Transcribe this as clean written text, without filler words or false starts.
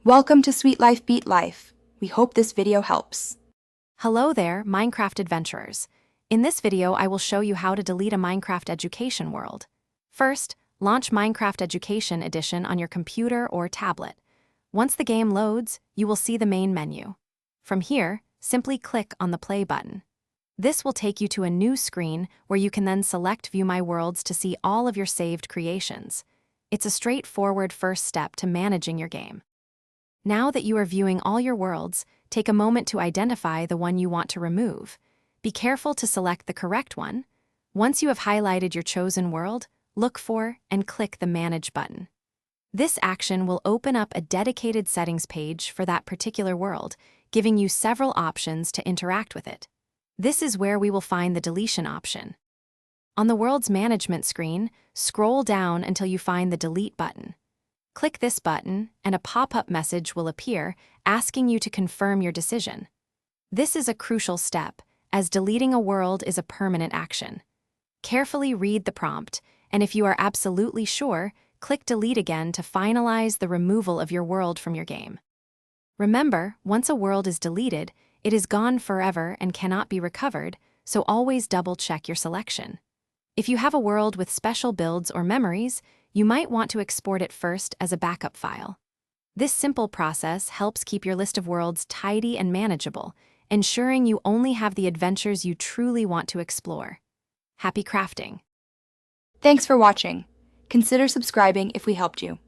Welcome to Sweet Life Beat Life. We hope this video helps. Hello there, Minecraft adventurers. In this video, I will show you how to delete a Minecraft education world. First, launch Minecraft Education Edition on your computer or tablet. Once the game loads, you will see the main menu. From here, simply click on the play button. This will take you to a new screen where you can then select View My Worlds to see all of your saved creations. It's a straightforward first step to managing your game. Now that you are viewing all your worlds, take a moment to identify the one you want to remove. Be careful to select the correct one. Once you have highlighted your chosen world, look for and click the Manage button. This action will open up a dedicated settings page for that particular world, giving you several options to interact with it. This is where we will find the deletion option. On the world's management screen, scroll down until you find the Delete button. Click this button, and a pop-up message will appear asking you to confirm your decision. This is a crucial step, as deleting a world is a permanent action. Carefully read the prompt, and if you are absolutely sure, click Delete again to finalize the removal of your world from your game. Remember, once a world is deleted, it is gone forever and cannot be recovered, so always double-check your selection. If you have a world with special builds or memories, you might want to export it first as a backup file. This simple process helps keep your list of worlds tidy and manageable, ensuring you only have the adventures you truly want to explore. Happy crafting! Thanks for watching. Consider subscribing if we helped you.